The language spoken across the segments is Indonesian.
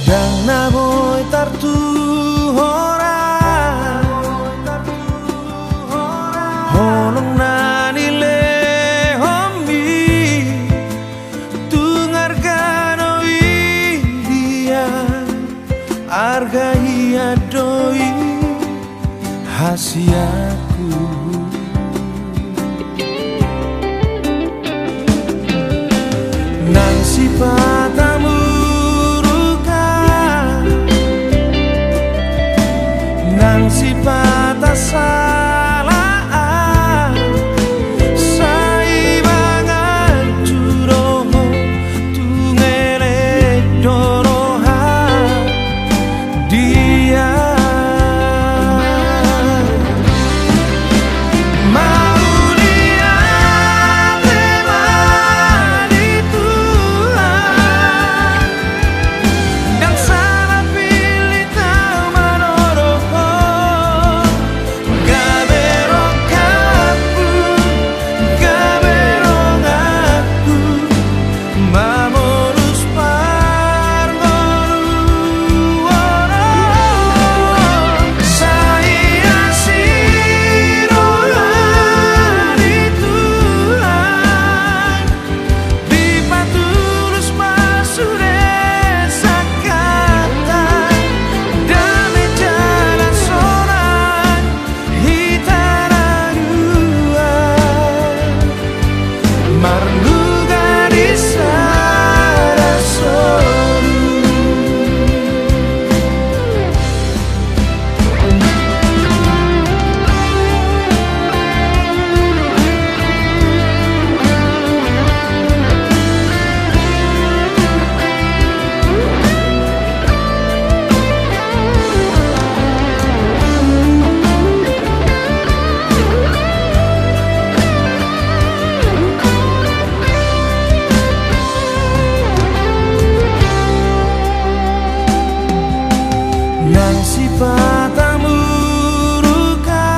Dan na boy tartu hora honong nani le hombi tungargano dia arga ia doi hasiaku nang sipatamu nang sipata salah sai mangan curoho tungele doroha dia maulia temani Tuhan dan salah pilih tahu manoroho nang sipata muruka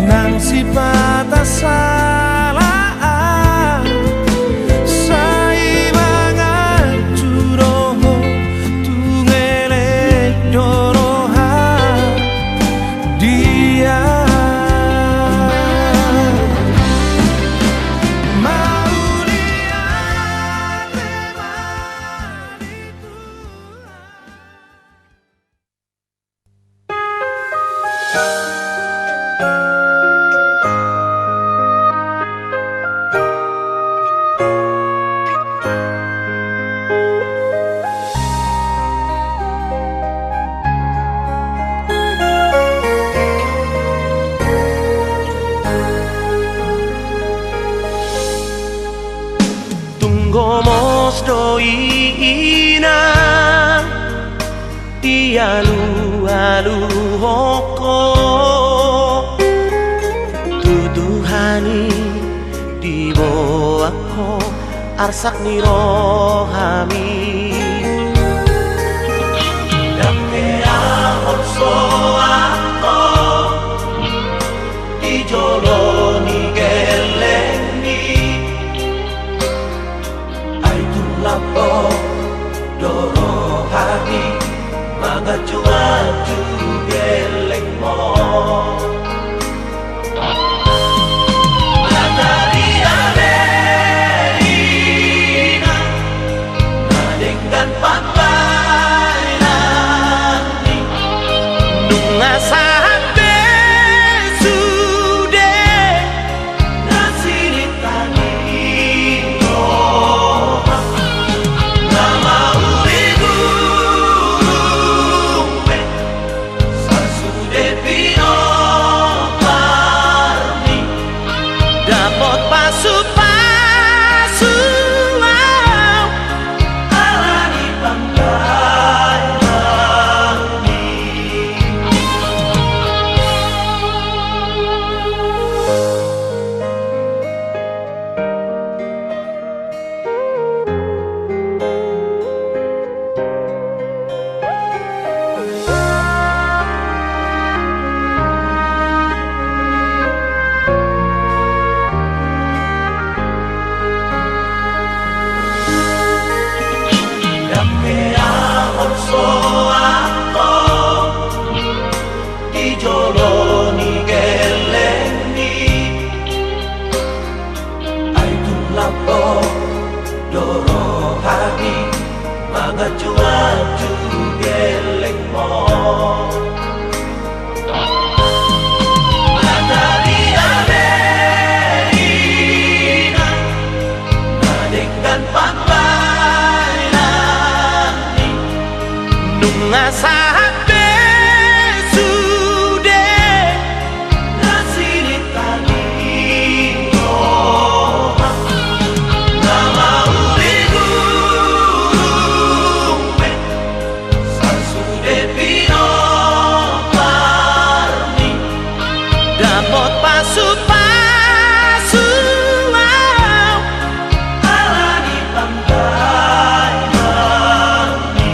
nang sipata salah sai mangan curoho tungele doroha dia Gomos doina dialu-alu hoko tuduhani diboako arsak nirohami dakea onso ako dijoloni geleni lapo dorohani mangaju-aju geleng mo matahari arena nadengkan pantai nanti nunga sahabe sude nasiri tani hadi mga cuaju geleng mo Matahari Amerina Nadengkan pantai nanti Nung asabe sude Nasiri talino Nama uli gurume Sasude pino parni Damot pasu-pasu Alani pantai nanti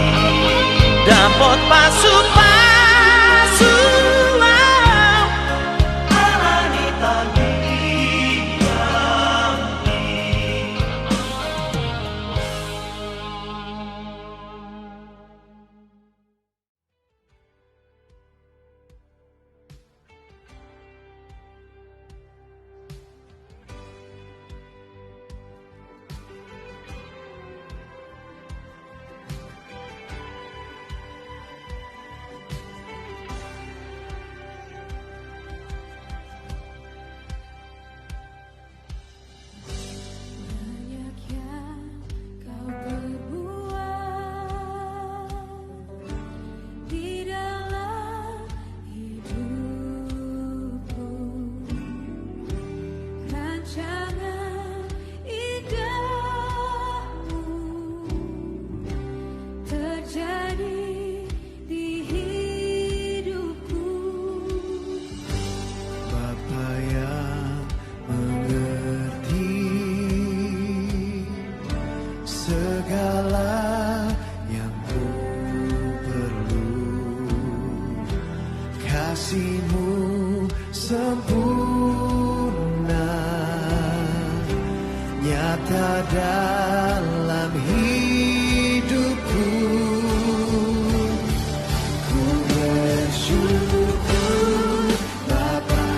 Damot pasu-pasu Alani tadi Banyak yang kau perbuat di dalam hidupku, rancangan indahmu terjadi di hidupku. Bapa yang mengerti segala yang ku perlu, kasih-Mu sempurna nyata dalam hidupku. Ku bersyukur Bapa,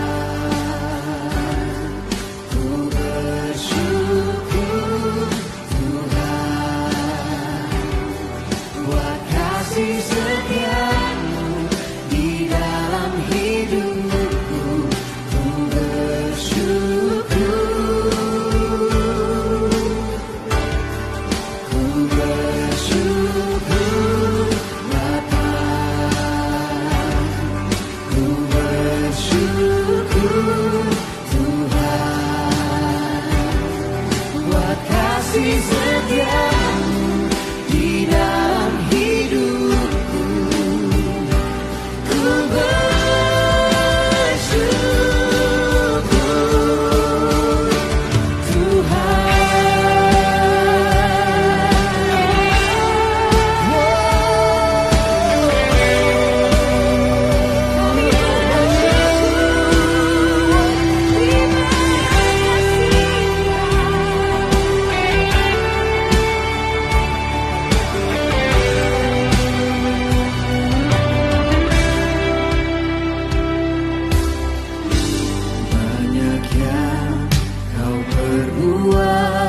ku bersyukur Tuhan buat kasih setia-Mu di dalam hidupku. Ku bersyukur, ku bersyukur Bapa, ku bersyukur Tuhan buat kasih setia-Mu di dalam hidupku. Ku bersyukur banyak yang kau perbuat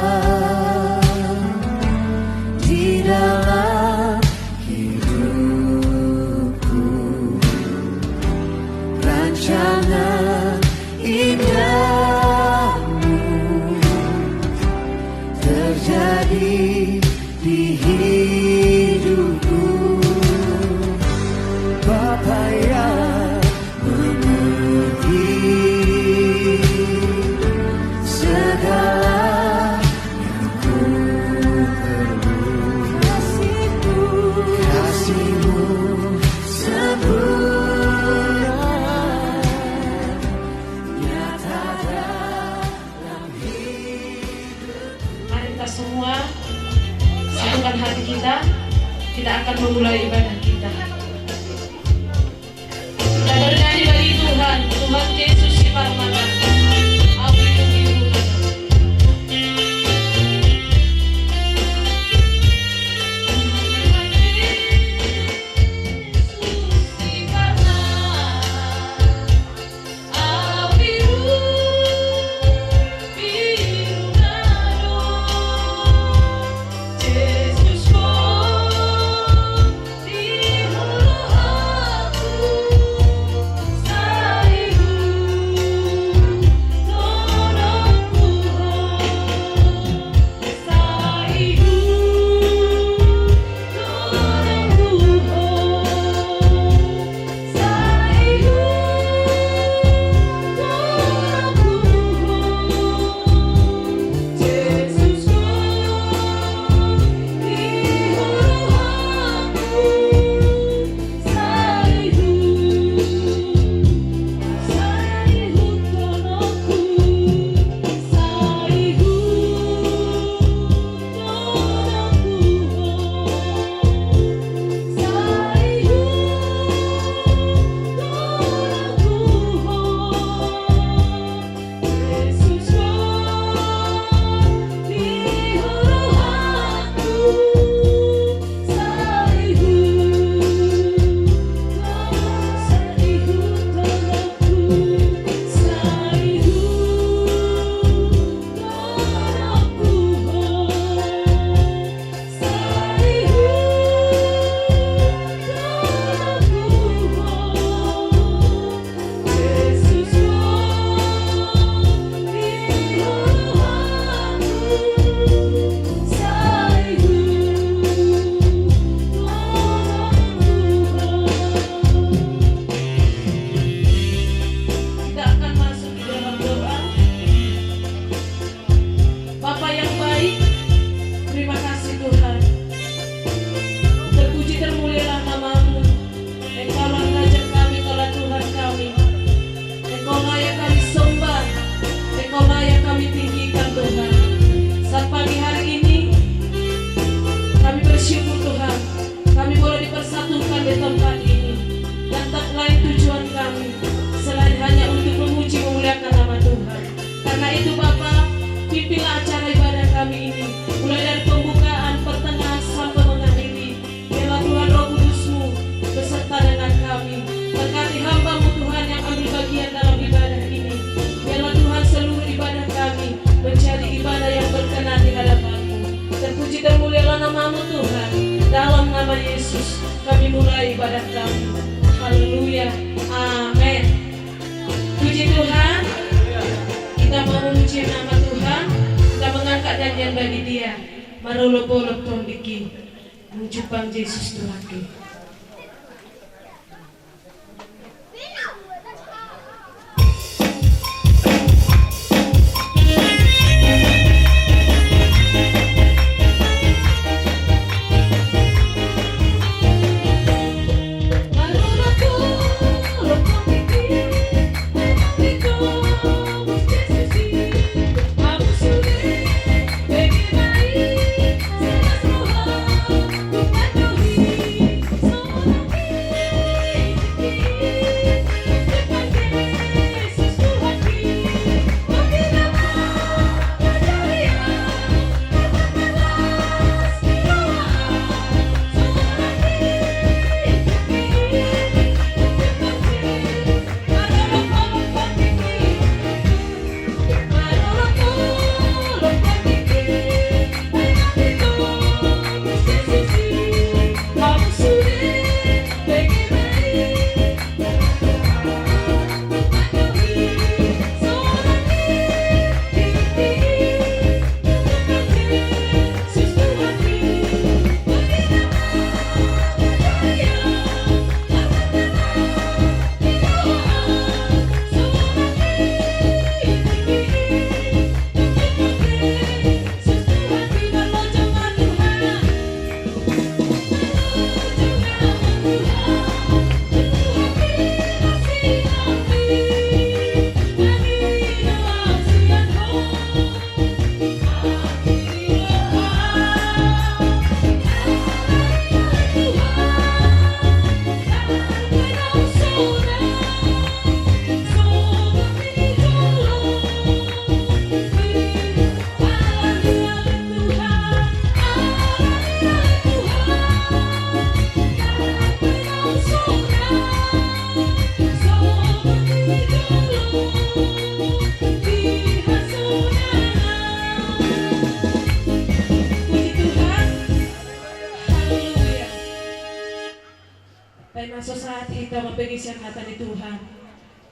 di dalam hidupku, rancangan indahmu terjadi di hidupku. Bapa yang mengerti segala yang ku perlu, kasih-Mu sempurna nyata dalam hidup. Mari kita semua satukan hati kita akan memulai ibadah kita. Kita bernyanyi bagi Tuhan, Tuhan Yesus di Parmanan. Aku biru. Yeah. kami mulai ibadah kami. Haleluya, amin. Puji Tuhan, kita mau memuji nama Tuhan, kita mengangkat nyanyian bagi Dia. Marolopolop tondiki, menjupang Yesus Tuhan. Saat kita mempengisian hati di Tuhan,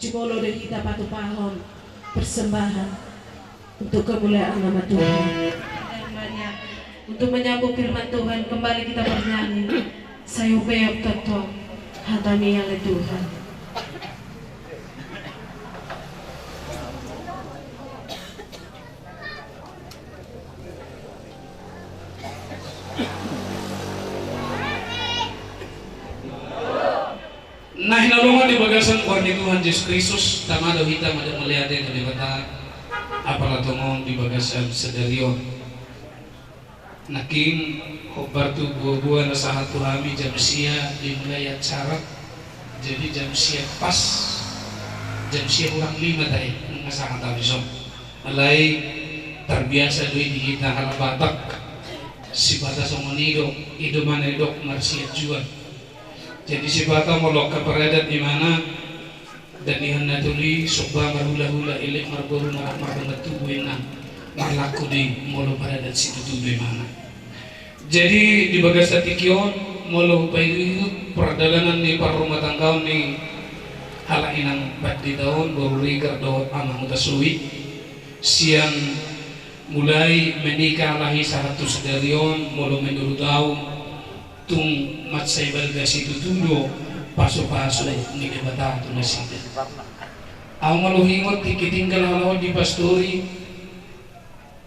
jumolo dan kita patuh paham persembahan untuk kemuliaan nama Tuhan. Dan banyak untuk menyambung firman Tuhan, kembali kita bernyanyi. Saya upaya tetap hatami yang Tuhan. Nah, hinalungan di bagasan kuarni Tuhan Yesus Kristus, tamado hitam ada melihat yang kelihatan apalah tongong di bagasan sedarion. Naking hobar tu buah-buah nasahat tuhami jam sia dimulai acara, jadi jam sia pas jam sia kurang 5 tadi ngasangat abisom. Alai terbiasa duit di kita hal batak si batas omonido ido mana idok marsiat jual. Jadi si bata molok keperedat di mana dan ihana tuli soba marhula-hula ilik marboru narak marbangat tubuhin na marlaku di molo peredat situ tubuh di mana. Jadi di bagas tatikion molo upay itu perjalanan di par rumah tangga ni halainang bat di tahun baru rigar doa amang utasui siang mulai menikah lahi 100 darion molo menurut tahun tung matsay balgas itu tundo paso-paso ni debata tu nasida. Ang maluhingot tikitinggal halaw di pastori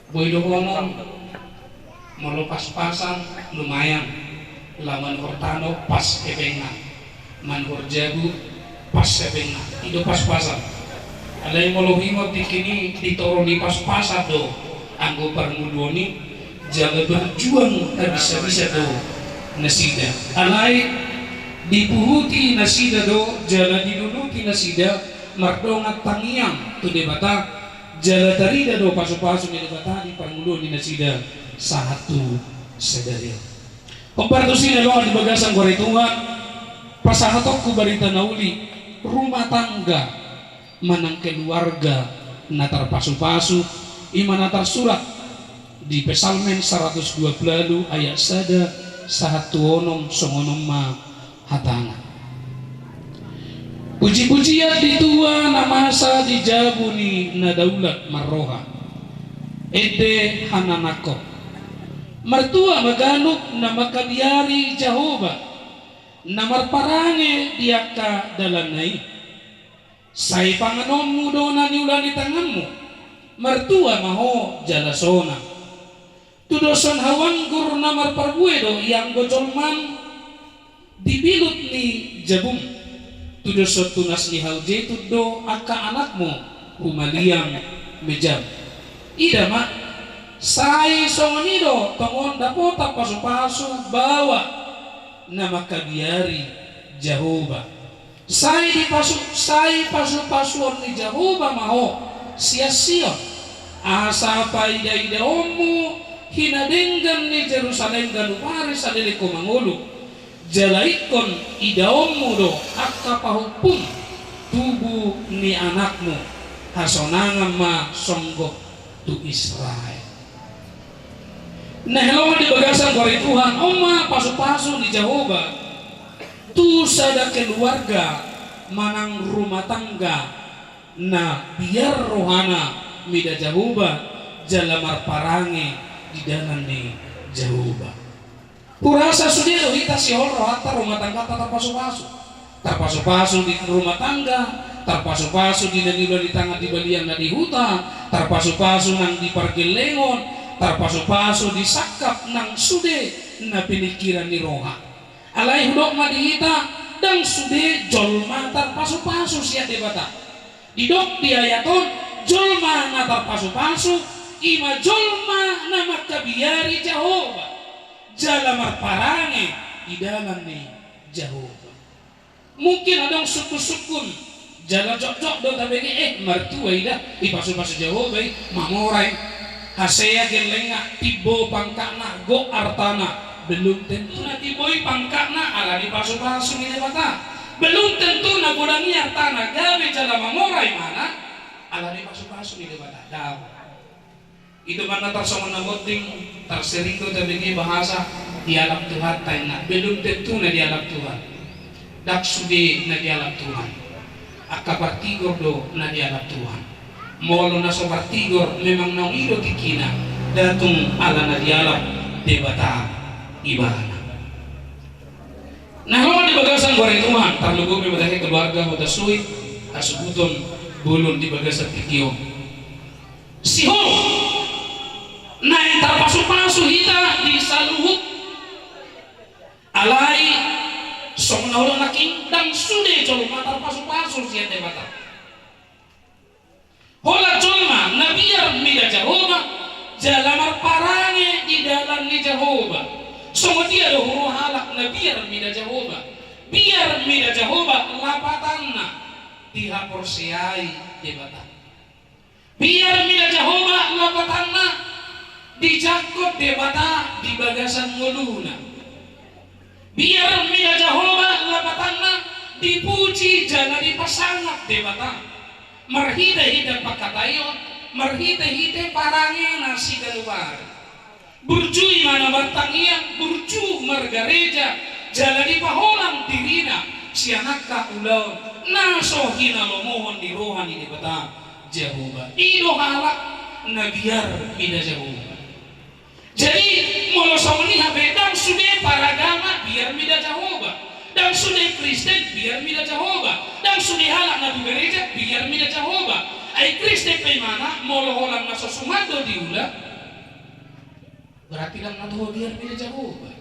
boy do kono malupas-pasan lumayan laman hortano pas kepenga man horjagu pas kepenga ido pas-pasan. Alay maluhingot tikini ditoro di pas-pasan do anggo parmudoni jaga berjuang bisa-bisa do nasida. Alay dipuhuti nasida do jala dinunuti nasida mardongat tangiang tu debata jala tarida do paso-paso ni debata di pangulo ni nasida satu sedario. Pempartusin alo di bagasan Tuhan pasahatok ku barita nauli rumah tangga manang keluarga natar pasu-pasu iman natar surat di Pesalmen 120 ayat sada sahatu onom songonom ma hatana. Puji-pujian di tua na masa di jabuni na daulat marroha ede hananako martua maganuk na makabiyari Jehovah na marparange diaka dalanay say panganom mo do na niulan di tanganmu martua maho jalasona tudoson hawanggur na marparbuedo yang gojolman dibilut ni jabum tudosot tunas ni hauje tuddo aka anakmu humaliang mejam ida mak sai songonido tongon dapota pasu-pasu bawa nama kabiari Jehovah sai pasu-pasuan ni Jehovah maho sia-sia asa ida omu hinadenggan ni Jerusalem ganumari sadeliko mangulu jalaikon idaomu do akka pahupun tubuh ni anakmu hasonangan ma songgo tu Israel. Nah hello di bagasan kori Tuhan oma pasu-pasu di Jehovah tu sada keluarga manang rumah tangga na biar rohana mida Jehovah jalamar parange di dalam ni Jehovah. Kurasa sudah kita si horo hatta rumah tangga terpasu-pasu di rumah tangga, terpasu-pasu di nanilo di tangga di balian na di huta, terpasu-pasu nang di pargelengon, terpasu-pasu di sakap nang sude na pinikiran ni roha. Alai hudok ma di hita dan sude jolma terpasu-pasu siya debata. Didok di ayaton jolma na terpasu-pasu ima jolma na makabiyari Jehovah. Jalamar parange di dalam ni Jehovah. Mungkin ada yang sukun jalan jok-jok do tabege martua ida di pasu-pasu Jehovah mamorai hasea gelenga tibo pangkana go artana belum tentu na tiboi pangkana ala di pasu-pasu ni bata belum tentu na godangi artana gawe jalan mamorai mana ala di pasu-pasu ni bata daw itu mana tersongon na boting tersering tu tabegi bahasa di alam Tuhan taina belum tentu na di alam Tuhan dak sudi na di alam Tuhan akabar tigor do na di alam Tuhan molo na sobar tigor memang nang ido kikina datung ala na di alam debata ibana nah kalau di bagasan goreng Tuhan terlugu bebadahi keluarga hoda suit asubuton bulun di bagasan tikiyo siho nah yang terpasu-pasu hita di saluhut alai song naulong naking dan sude colma terpasu-pasu siya debata hola colma na biar mida Jehovah jalamar parange di dalam ni Jehovah songo dia do huru halak na biar mida Jehovah lapatanna dihapor siai debata biar mida Jehovah lapatanna dijakot debata di bagasan ngoluna biar mida Jehovah lapatanna dipuji jana dipasangat debata marhida-hida pakatayon marhida-hida parange nasi keluar burjui mana bartangian burju margareja jala dipaholang dirina sianaka ulaw nasohina lomohon di rohani debata Jehovah ido halak na biar mida Jehovah. Jadi molo samani habedang sudah paragama biar mida Jehovah dan sudah Kristen biar mida Jehovah dan sudah halak na gereja biar mida Jehovah ai Kristen pe mana molo holang na sosumado diula berarti lang na biar mida Jehovah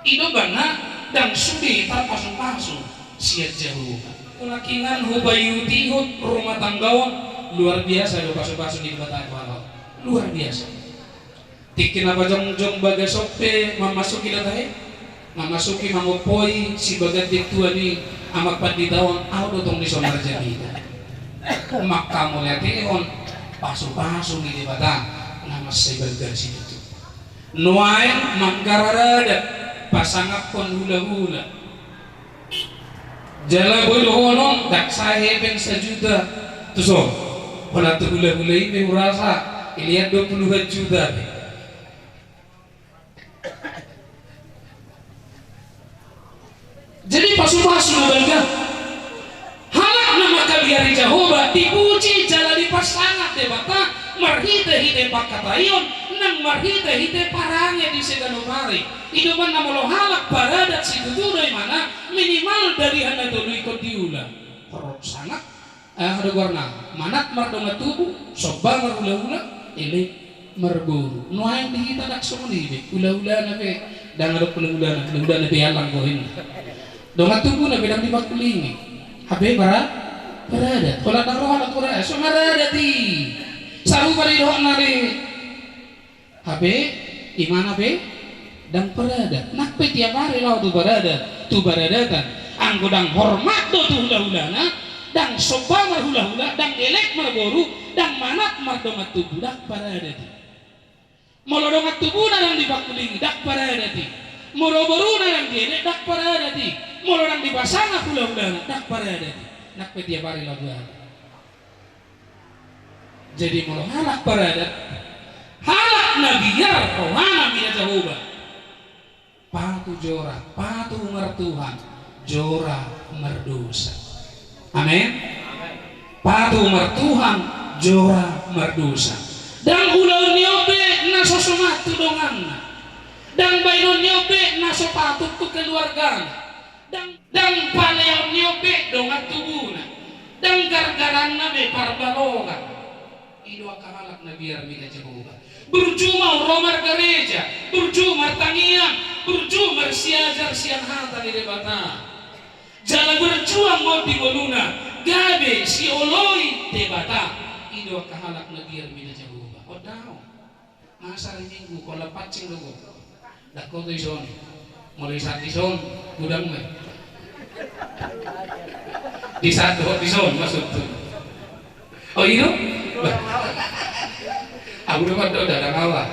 ido bana dan sudah terpasu-pasu siat Jehovah kulakingan hubayutihut rumah tanggawan luar biasa do pasu-pasu di kota Allah luar biasa tikin apa jong baga sope mamasuki datahe mamasuki mangopoi si baga tua ni amak panditawan au dotong di sonar jadida maka mulai on pasu-pasu ni dibata nama sebagai situ nuain manggarada pasangat kon hula-hula jala bolohono dak saheben sejuta tuh so pada tuh hula-hula ini merasa ilihat 20 juta jadi pasu-pasu na bangga. Halak na makaliari Jehovah dipuji jalani pasangat debata marhite-hite pakatayon nang marhite-hite parange di seganumari. Iduman na molo halak paradat si tutudoy mana minimal dari hana tuloy ko diula. Korot sangat ada warna manat mardonga tubuh soba marula-ula ini merburu nuayang dihita dak sumuni ula-ula na be dan ada ula-ula na be alang ko ini donga tubuh na bedang di bakulingi habe parada kola nang roh ala kura so marada ti saru pari roh nari habe imana be dan parada nak pe tiap hari law tu parada kan anggodang hormat do tu ula-ula na dang soba marhula-hula dang elek marboru dang manat mardonga tubuh dak parada ti molo donga tubuh na dang dibakulingi dak parada ti moro boru na dang gene dak parada ti molo dang dipasanga hula-hula dak parada ti nak pe tiap hari labuan jadi molo halak parada halak nabiyar rohana mina Jehovah patu jora patu mertuhan jora merdosa. Amin. Patu mertuhan jora merdosa. Dan ulau nyobe naso somatu donganna. Dan baino nyobe naso patut tu keluargana. Dan paleo nyobe dongat tubuna. Dan gargaranna be parbaloga. Ido akahalak na biar mina Jehovah. Berjumah romar gereja, berjumah tangian, berjumah siajar siang hata di debata. Jalan berjuang mau di moluna gabe si oloi debata ido kahalak nabiar mina Jehovah odao masa minggu kola pacing logo dak ko ison mulai saat ison gudang me di satu ison maksud tu oh itu aku dapat udah kalah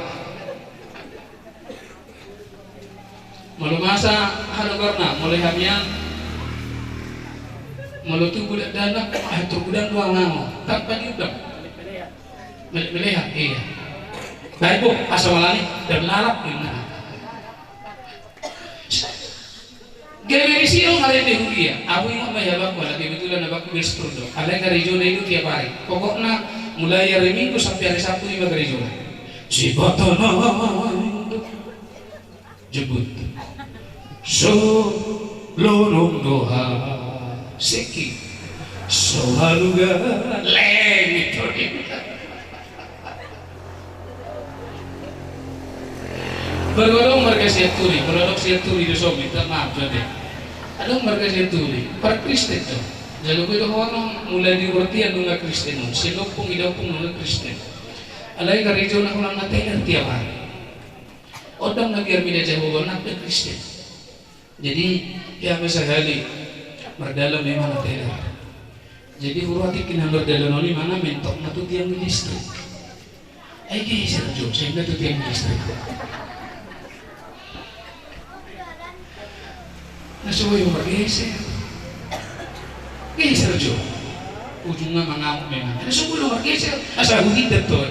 malu masa halo karena mulai hamian malu tu budak danak atau budak luang namo tanpa diudang melihat iya baik bu asal malani dan lalap ini gaya sih orang ada di Huria aku ingat mah ya bapak lagi betulan abang bersetudo ada gereja itu tiap hari pokoknya mulai hari Minggu sampai hari Sabtu lima gereja si batana jebut so lorong doa seki sohaluga leng itu bergodong mereka siaturi bergodong siaturi di sobi tak maaf jadi ada mereka siaturi per Kristen tu jadi kita orang mulai diurtian dengan Kristen silopung idopung dengan Kristen alai gereja nak ulang ngatain tiap hari odong nak biar beda Jehovah nak Kristen jadi ya sekali berdalam memang ada. Jadi urati kinangor dalam ni mana mentok natu tiang listrik. Aje serjo sehingga tu tiang listrik. Nasuwa yung bergeser. Geser jo. Ujungnya mengamuk memang. Nasuwa yung bergeser. Asal hudit betul.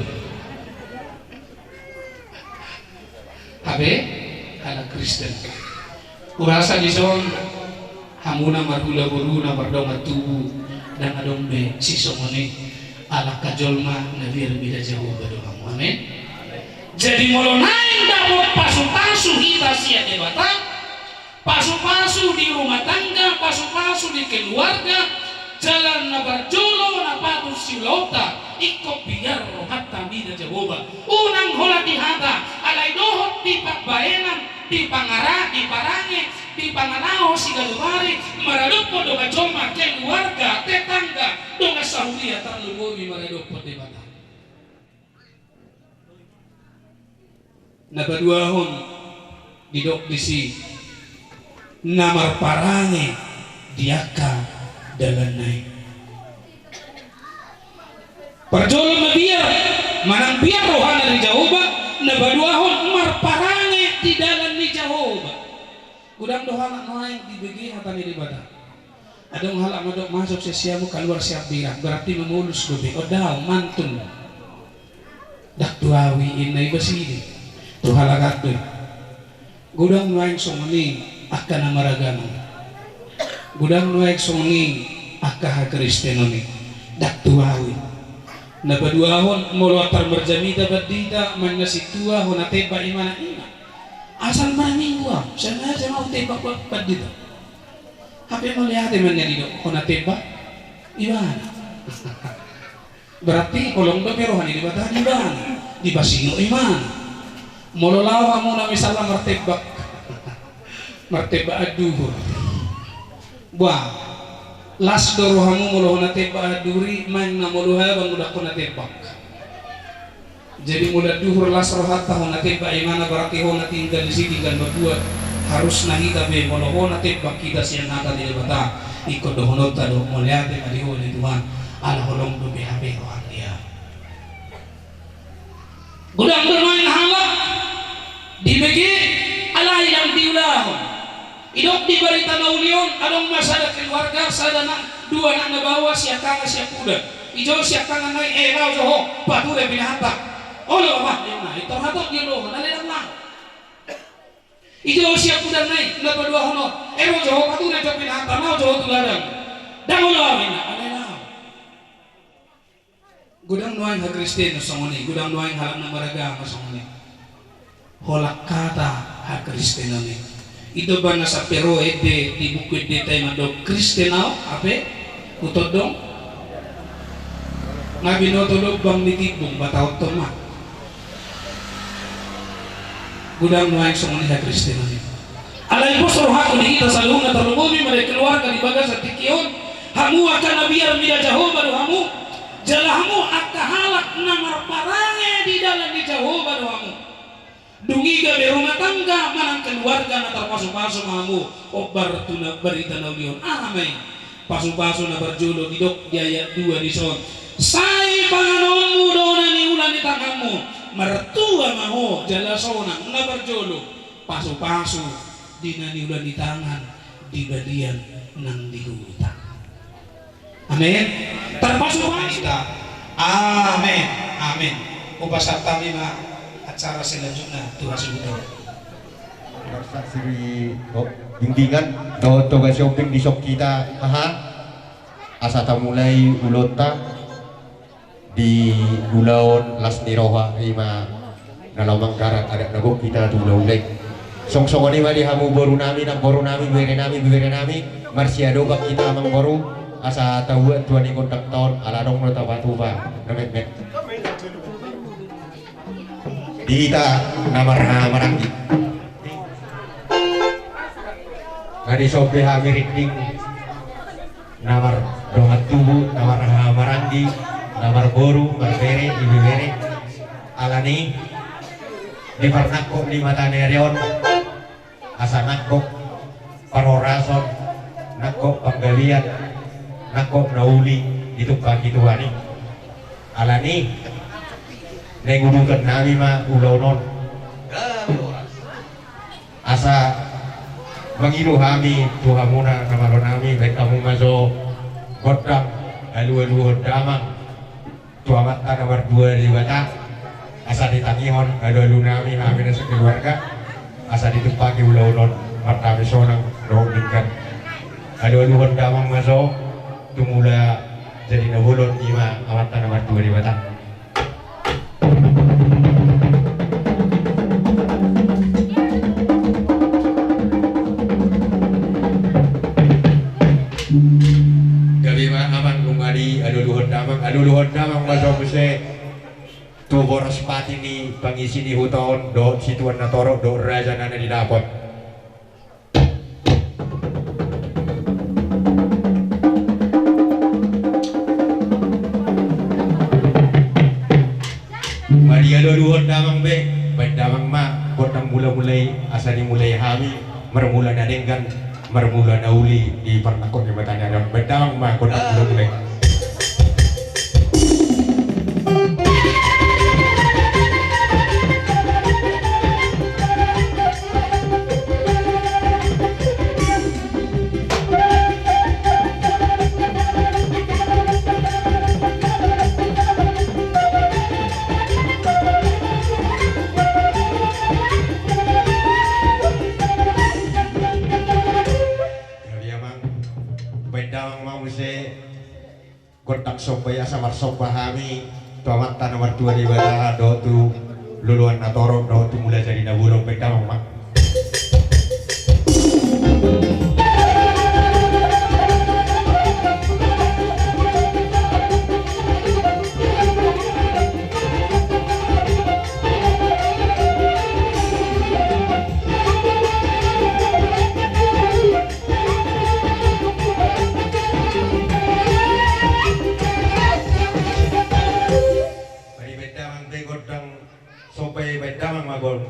Habe ala Kristen. Kurasa di son hamuna marhula buruna bardonga tubuh dan adombe sisomone ala kajolma nabir bila jauh berdoa amin jadi molonain dapot pasu-pasu kita sia debata pasu-pasu di rumah tangga pasu-pasu di keluarga jalan na barjolo na patu silota ikop biar rohatta bila Jehovah unang hola dihata alai dohot di pakbaenan di pangara, di parange, di panganao si galubari maradupo doga joma keluarga, tetangga doga sahuria terlubungi maradupo di bata nabaduahon didok disi namar parange diaka dalanay perjolo mabiar manang biar rohana di Jehovah nabaduahon mar parange di dalam ni Jehovah udang doa noaing dibagi hatan di badan ada halak madok masuk sesiamu keluar siap birang berarti memulus gobe odau mantun dak duawi inai basidi tu halak adu gudang noaing somani akan amaragama Gudang nuek songi akah Kristen ni dak tuawi na baduahon molo atar berjamita badita man situa hona teba imana ina asal maningwa sengaja mau teba badita hape melihat man nya dido hona teba imana berarti kolong do rohani di batah di bang di basino iman molo lawa mo na misalnya martebak aduhur buah las dorohamu molo na tebak aduri main na molo habang udah kona tebak jadi mula duhur las rohata hona tebak imana berarti hona tinggal di sini tinggal berdua harus nahita be molo hona tebak kita siang nata di bata ikut dohonota do moliate madihon Tuhan ala holong do BHP rohan dia gudang bermain hala dibagi ala yang diulahon idok di barita naulion adong masalah keluarga sadana dua anak nabawa siakanga siakuda ijo siakanga nai era joho pature binahata olo apa nah itu hatok dia lo nalelang lang ijo siakuda nai napa dua hono ero joho pature binahata mau joho tuladang dangulo amina alela gudang nuang ha Kristen songoni gudang nuang halak na maraga songoni holak kata ha Kristen ni itu bana sa pero ede di buku ede tayo mado Kristenao ape utodong nga binotolog bang nitibong bataw toma gudang nuang sumuni ha Kristenao ni alay po suruha ko kita sa lunga tarumumi mali keluarga di bagas at tikiyon hamu akan nabiyar mida Jehovah do hamu jalahamu akahalak na marparange di dalam di Jehovah do hamu dungiga be rumah tangga manang keluarga na terpasu-pasu mamu obar tuna berita naulion amai pasu-pasu na berjolo di dok di ayat 2 di son sai panganonmu dona ni ulan di tanganmu mertua maho jalasona na berjolo pasu-pasu di nani ulan di tangan di badian nang di hutan amin terpasu-pasu amin amin upasarta mima acara selanjutnya Tuhan sebutkan siri bimbingan do toga shopping di shop kita asa ta mulai ulota di ulaon las niroha ima nalamang karat ada nago kita tu ulay song-song ani mali hamu boru nami bere nami marsiado bak kita amang boru asa tahu tuan ikon takton alarong no tabatuba namet Dita namaranggi ngadi sope hamiriting namar dongat tubuh namar maranggi namar boru berbere ibere alani di pernakok di mata nereon asa nakok parorason nakok penggalian nakok nauli itu pagi tuani alani nengudukan nami ma ulaunon asa mengiru hami tuhamuna namalon nami baik kamu maso kodam alu damang tuamat nomor 2 di bata asa ditangihon alu nami hami nasa keluarga asa ditempaki ulaunon martami sonang rohingkan alu damang maso tumula jadi nabulon ima amat nomor 2 di bata Aduh luhur damang masuk buse tu boros pati ni pangisi di hutan do situan natoro do raja nana didapat mari aduh luhur damang be baik damang ma kotang mulai asa dimulai hami mermula nadengkan mermula nauli di pernakot di matanya dan baik damang ma kotang mulai Kotak sopaya samar sopahami tuamat nomor 2 di bawah do tu luluan natorok do tu mulai jadi naburong bedamang mak.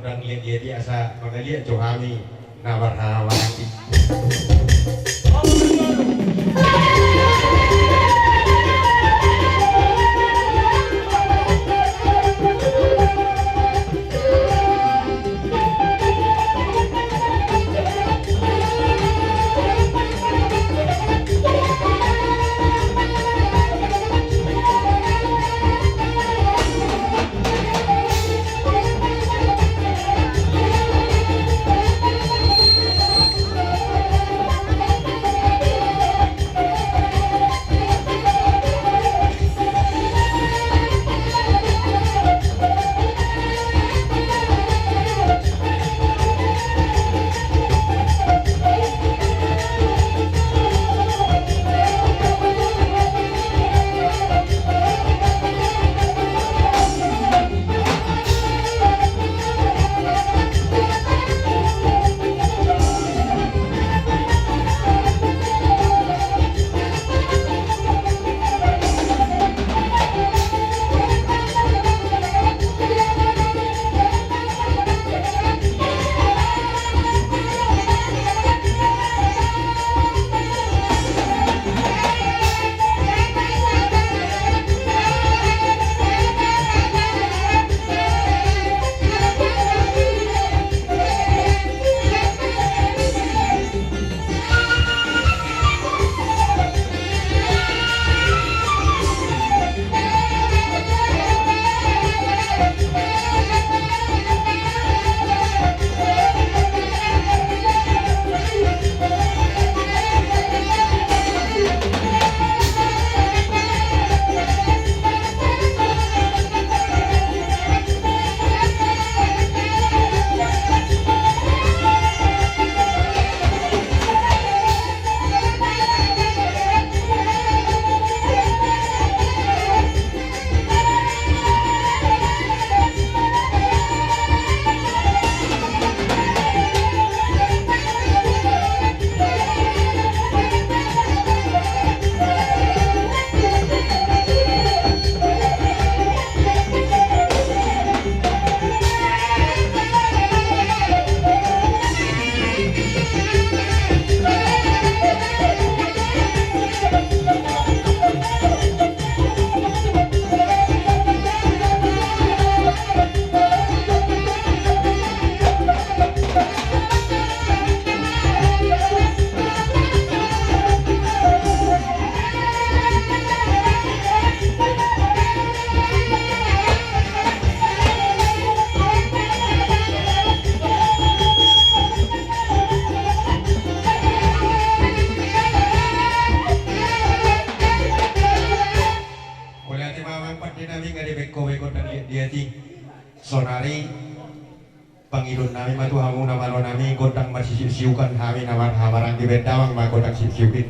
Dan dia asa mengalir johami nawar hawati. Sonari pangilun nami matu hamu nama lo nami godang masih siukan kami nama hamarang di bedawang ma godang siukin.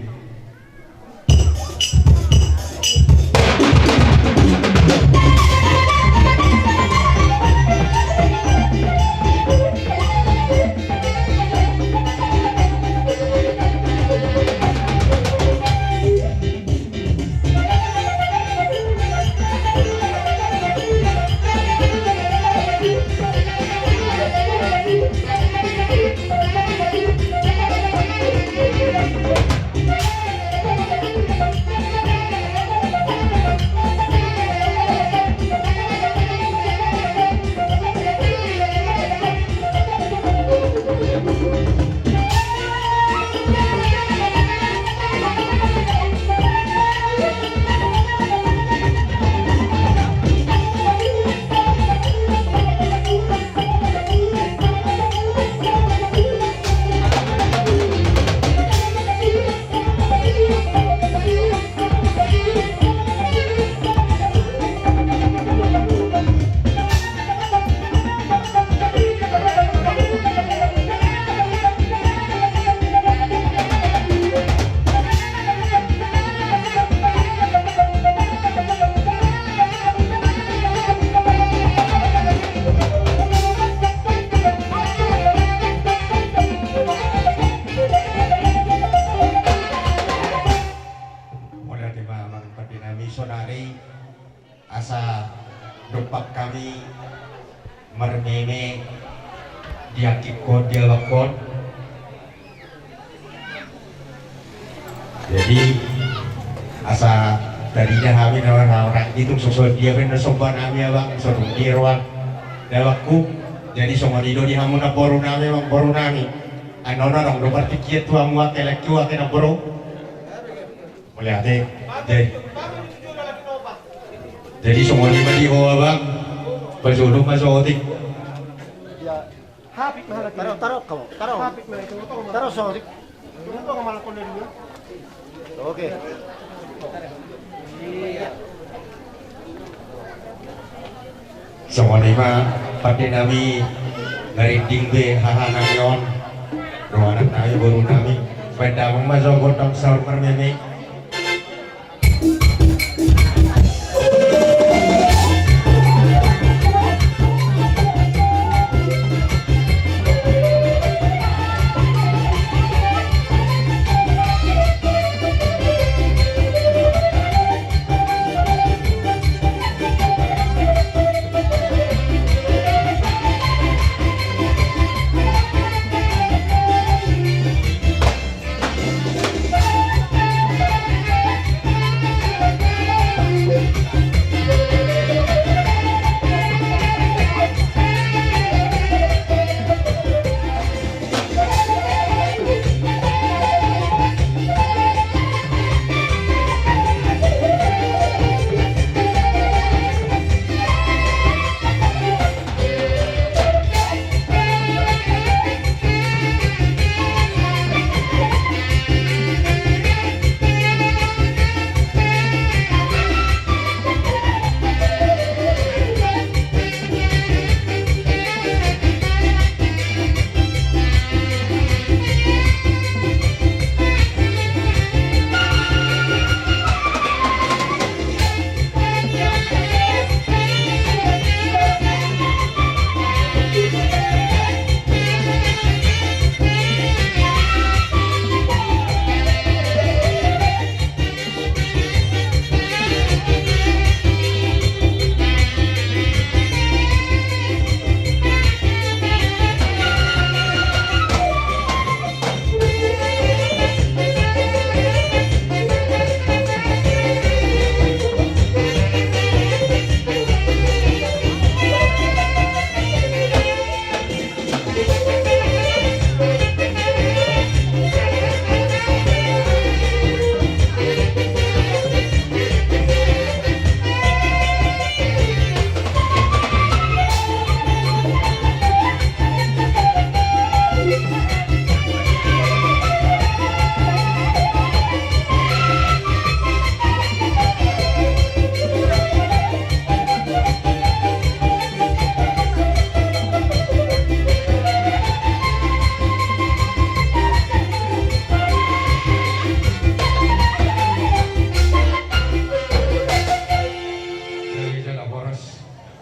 Thank you. Bangkot. Jadi asa tadinya kami orang itu sosok dia kan sopan kami abang sosok dia ruang dawakku jadi semua di hamuna boru nami bang boru nami anono dong do berpikir tua muak elek tua kena boru boleh ate jadi semua lima di hoa bang bersulung masuk otik taruh kamu taruh sorry itu malah kau dulu oke semua lima pakai nami ngerinding be haha namion dua anak nami baru nami pendamang masuk gotong sahur mermeme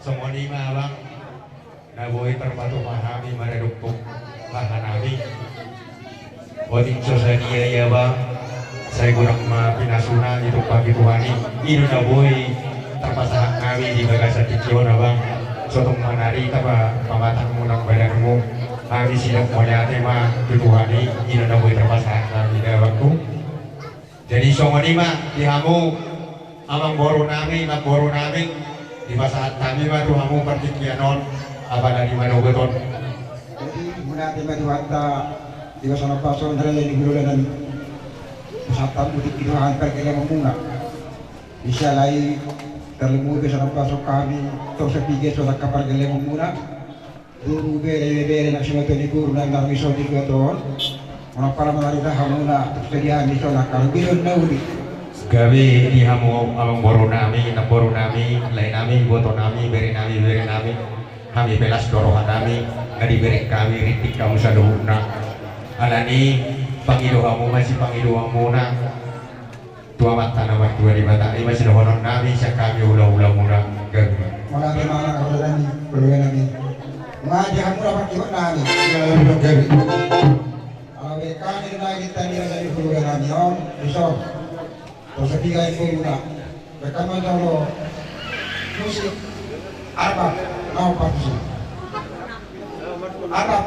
semua lima bang naboi terpatu pahami meredukuk lahan kami voting sosadia ya bang saya kurang pinasuna itu pagi tuhani ini naboi terpasang kami di bagasan kiciona bang sotong manari tapa pamatang munang badanmu kami siap monyate mah dituhani ini naboi terpasang kami dah waktu jadi semua lima dihamu abang boru nami nak boru nami di masa kami baru kamu pertikianon apa dari mana beton jadi menati mati di masa pason dari di bulan dan pusatan butik itu hampir kena memuna bisa lagi terlemu di sana pasok kami terus sepige sudah kapal kena memuna dulu bere nak semua tu dikur dan kami so di beton orang para menarikah hamuna terus dia di sana kalau bilon naudi gawe di hamu along boru nami nak boru nami lain nami boto nami beri nami kami belas dorohan nami ngadi beri kami ritik kamu sadohuna alani pangido hamu masih pangido hamu na tua mata nama dua di mata ini masih dohonon nami sak kami ulah muna gawe mana mana kalau nami ngaji hamu dapat kibat nami gawe kalau mereka ni lagi tadi dari bulan nami om besok terus ketiga itu juga mereka mencoba musik Arab mau parti Arab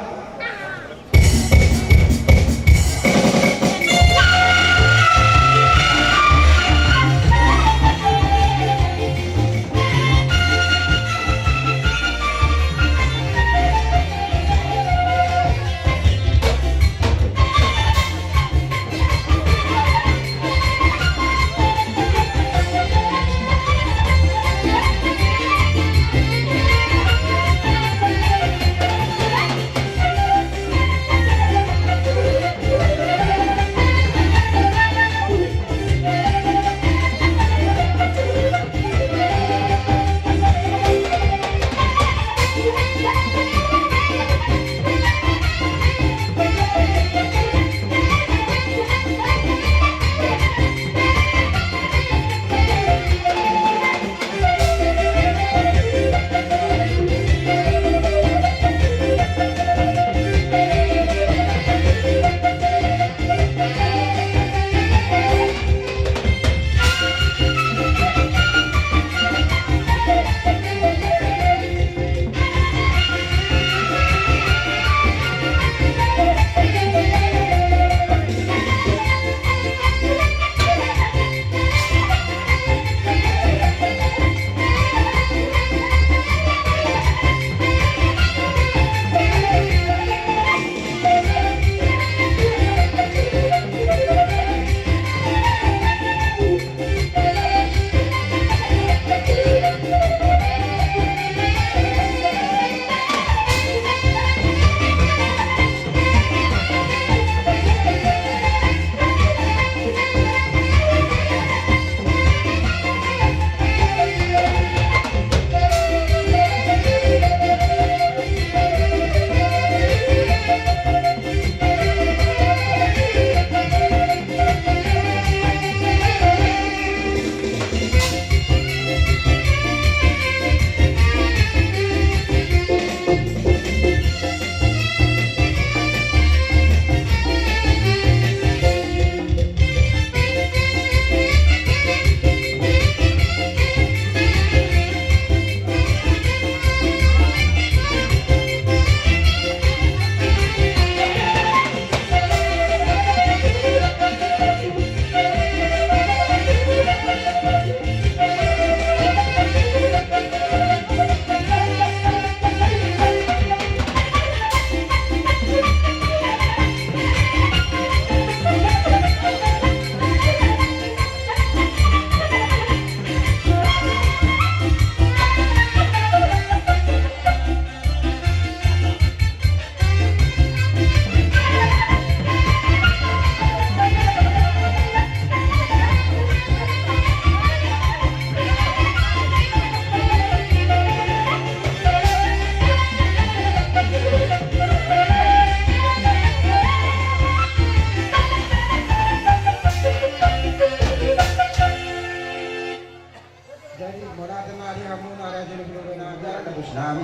Nami,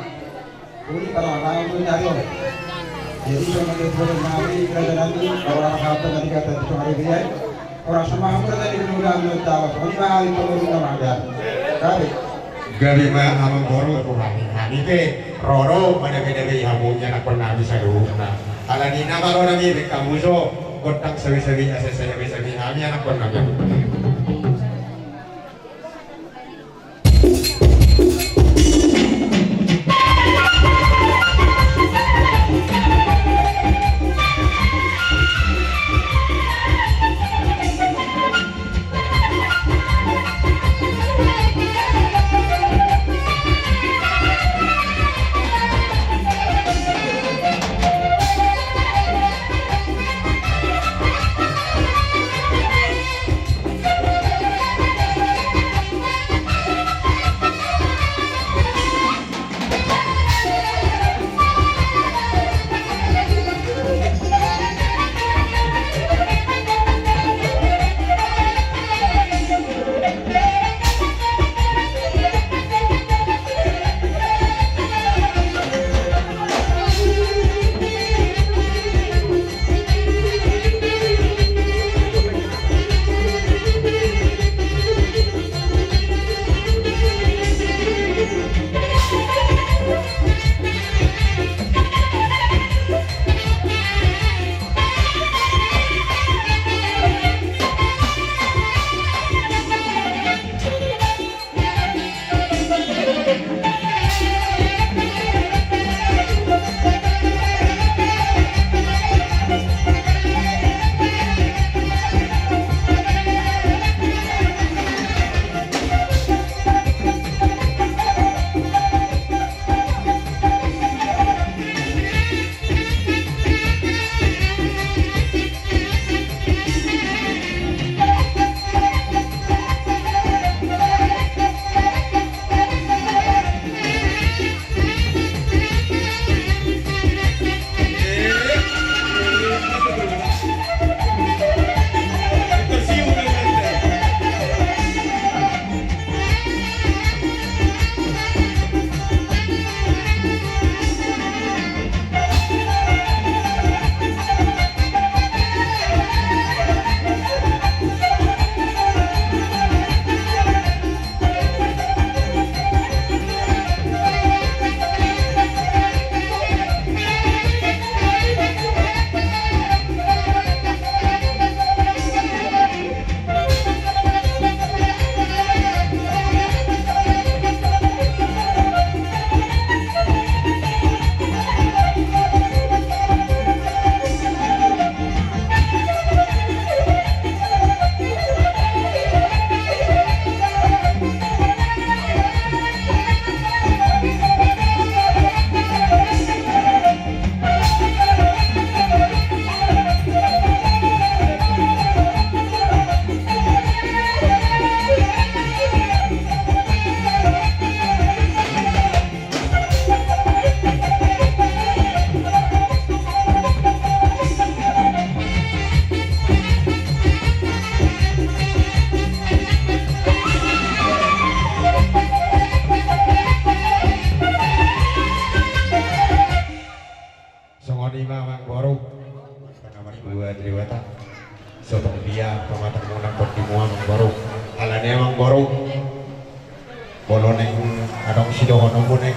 uli para orang itu nyari oleh. Jadi sama dia boleh nami kerajaan ini orang apa tadi kata itu hari dia orang sama aku tadi dulu ambil tahu. Ini mah itu baru nama dia. Kali. Gabi mah amang goro kami ke roro mana beda hamunya nak pernah bisa dulu. Nah, ala ni nama lo nami kamu so kotak sewi-sewi sewi kami anak pernah.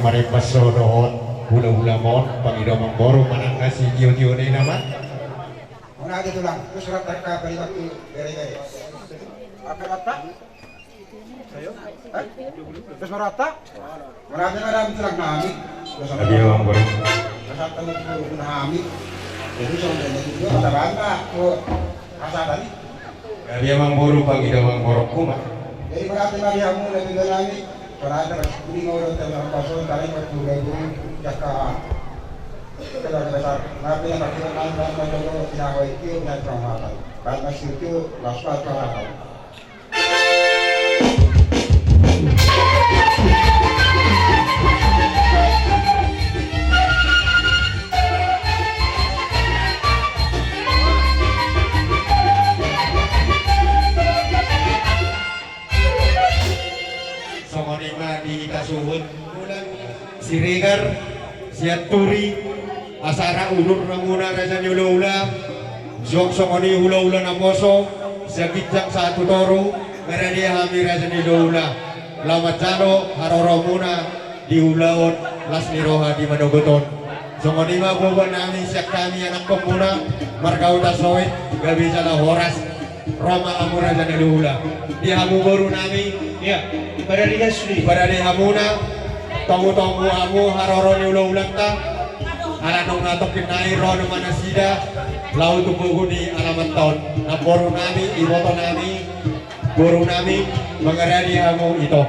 Marepas dohon hula-hula mon pangidom ang borong manang nasi giyo-giyo na naman. Muna dito lang, terus surat mereka beri waktu beri-beri. Apa rata? Ayo. Terus merata? Merata madam tulak nami. Sabi ang borong. Kasatan itu nami. Jadi sampai itu ada bangga ko asa tadi. Sabi ang borong pangidom ang borong kuma. Jadi berarti mariamu lebih nami. Para ada di ngoro dalam pasal kali juga itu jaka kalau besar nabi yang akan nambah menjadi nyawa itu dan trauma karena itu laspa trauma. Siregar, Siaturi, Asara Ulur Ramuna Raja Ula-Ula, Zong Songoni Ula-Ula Namoso, Siagitjak Satu Toru, Meradi Hami Raja Ula, Lamat Jano, Haroromuna, di Ulaon, Las Niroha di Manogoton. Songoni Mabuban Nami, Siak kami anak pemuna, Markauta Soit, Gabi Jala Horas, Roma Amura Raja Ula. Di Hamu Boru Nami, Ya, pada dia Sri. Pada di Hamuna, Tongu-tongu amu haroro ni ulang ta. Ala nung natok kinai rono manasida. Lau tubuhu di alamat tahun. Na boru nami, iboto nami, boru nami, mengeradi hamu ito.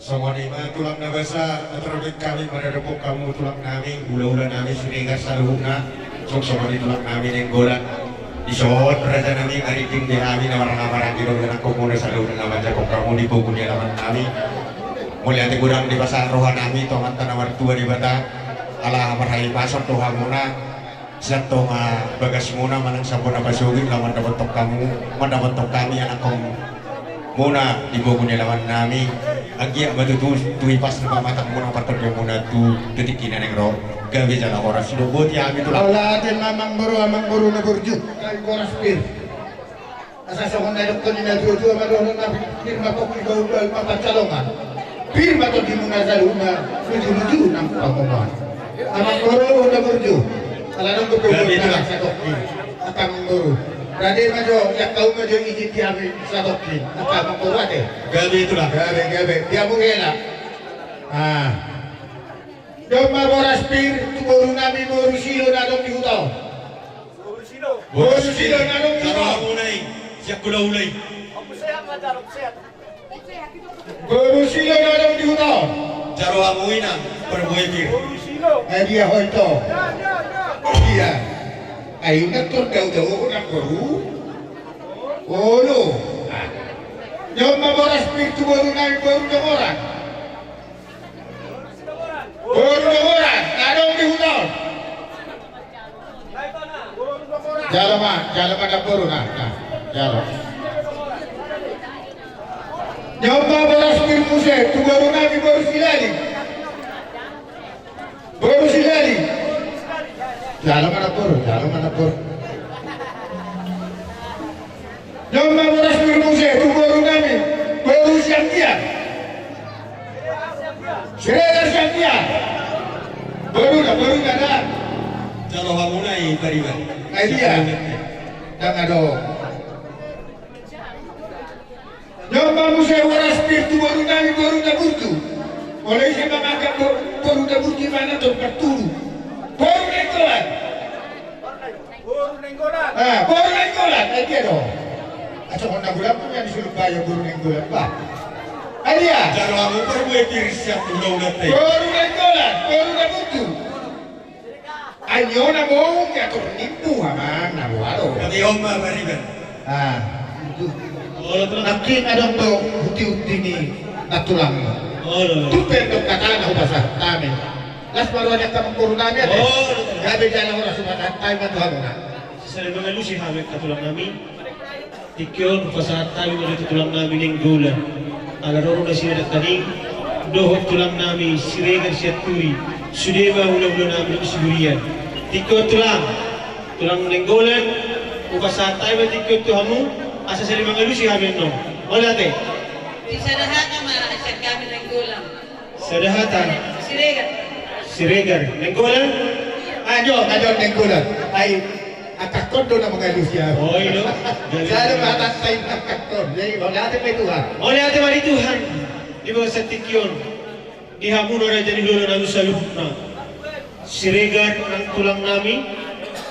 Semua lima tulang na basa terlebih kami meredepuk kamu tulang nami ula-ula nami seringas saluhna sok-sok di tulang nami yang golan disod raja nami ngariting di nami na marang-marang di dalam komune saluhna na majak kamu di pukul di alaman nami mulia ti gudang di pasar rohan nami tomat tanawar tua di bata ala marhai pasar tuh hamuna siap toh bagas muna manang sampuna pasugi lawan dapat tok kamu mendapat tok kami anak kamu muna di pukul di alaman nami Agia batu tu ipas na pamatang mo ng patag yung muna tu tutikinan ng ro gabi dyan ang oras lubot ya gitu lah Wala atin amang buru na burju. Ay koras pir. Asasakon na doktor ni na tuju amadoro na firma ko kung ikaw mapagsalongan. Firma to di mo na sa luna. Luju-luju ng panguman. Amang buru na burju. Alam ko Gabi ito lang. sa doktor. At amang buru. Radhe majo yak kau majo ijit kami sa doktor. At amang buru ate. gabi itu lah Gabi. Dia mo ngela. Dong maboras pir, tumuru nami boru silo na dong dihuto. Boru silo na dong dihuto. Jaro ulay siyak kula ulay Boru silo na dong dihuto. jaro amuin na perbuay pir Ay dia hoito. Dia. Ayun na daw ko ng boru. Olo. Dong maboras pir, tumuru nami boru na orang. Boru na orang, na dong dihuto. Jalo na boru na. Jalo. Nyoba boras pir muse, tumuru nami boru silali. Boru silali. Jalo na boru. Nyoba boras pir muse, tumuru nami boru siapia. Sireder siapia. Boru na na. jaro amunay pariban Ay dia. Dan ado. Nyoba muse boras pir tumuru nami boru na burtu. Oleh siya mangagap boru na burtu mana to patulu. Boru nenggolan. Boru nenggolan. Ay dia do. Aso kung nagulang mo yan disuruh bayo boru nenggolan ba? Ay dia. jaro amu perbuay pir siyak kula ulat tay Boru nenggolan. Boru na burtu. Ayo na mo kaya to nipu haman nabuado. kami oma pariban Nakin adong to huti-huti ni natulang. Tupen to katana ubasa kami. Las baru ada kamang puro namin. Gabi dyan ako na sumakan tayo matuhan mo na. Sa mga lusi hawak katulang namin, tikyon pasahat tayo na tulang namin ng gula. Alaroro na sila na taning, dohok tulang namin, siregan siya turi, sudeba ulang-ulang namin ng siguriyan. Tikyon tulang ng gula, upasahat tayo na tikyon tuhamu, asa sa mga lusi hawak no. Wala te. Di sa lahat ng mga asyad kami ng gulang. Sa dahatan, Siregan. siregan, ng gula, Ayo, kadon ng gulat. Ay, akakon doon ang mga Lucia. oh ino. Sana matatay ng akakon. Jadi, wala natin may Tuhan. Oleh ate mari Tuhan, di bawah tikyon, dihamun na jadi lolo na sa lupna. Siregan ng tulang nami,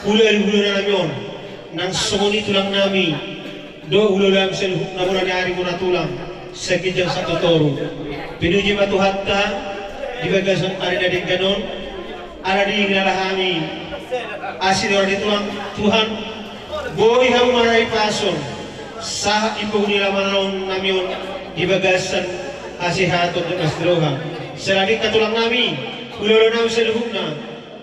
hulal-hulal na namin nang sumuni tulang nami, do hulal sa lupna mo na niari mo na tulang, sa kijang sa totoro. Pinuji matuhat ta, di bagasan ari na din ganon, ara di nalahami, asin orang di tulang Tuhan, boy hamu maray pason, sa ipong nilaman namin di bagasan asihatot ng astroha. Sa ladik na tulang namin, ulolo namin sa luhog na,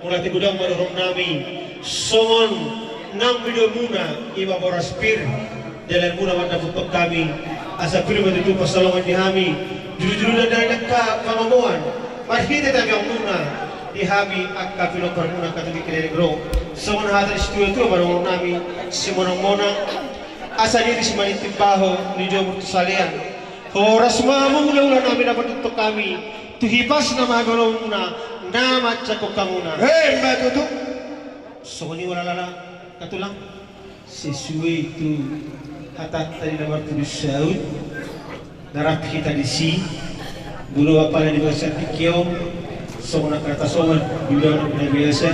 mula tigudang marurong namin, songon ng video muna, iba boras pir, dalan muna manaputok kami, asa pilo matutupas sa longan ni Hami, juru-juru na dahil nagka-pamamuan, marhita tayo ang muna, di Hami at kapilokar muna katulid kinenegro. Songon hatan istuyo ito, marunong namin, simonang-monang, asa diri si Manitimbaho ni Jomur Salian. Oras mamula-ula namin na patutok kami, tuhipas na magalaw muna, namat sa kukamuna. Hei, matutuk. So ni wala lang katulang sesuai itu hatat tadi nomor 7 Saud narap kita di si bulu apa yang dibaca pikio so na kata soman bila na biasa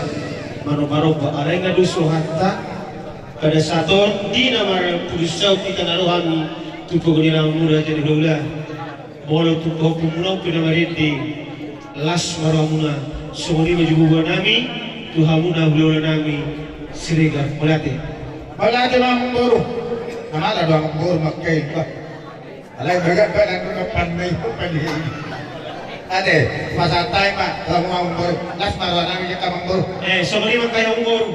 mano-mano ba alay nga duso hatta kada saton di na mara 7 Saud kita naruhan tupog ni lang muna jadi dola bolo tubuh pumulau pinamarindi las maramuna sumuni majubuwa nami tuhamuna hulona nami Siregar Melati. Malati mga guru. Namala doang ang guru magkain pa. Alay bagat ba nang panay ko panihin. Ate, masatay pa sa mga guru. Las marwa namin yung kamang guru. Sumuni man kayo guru.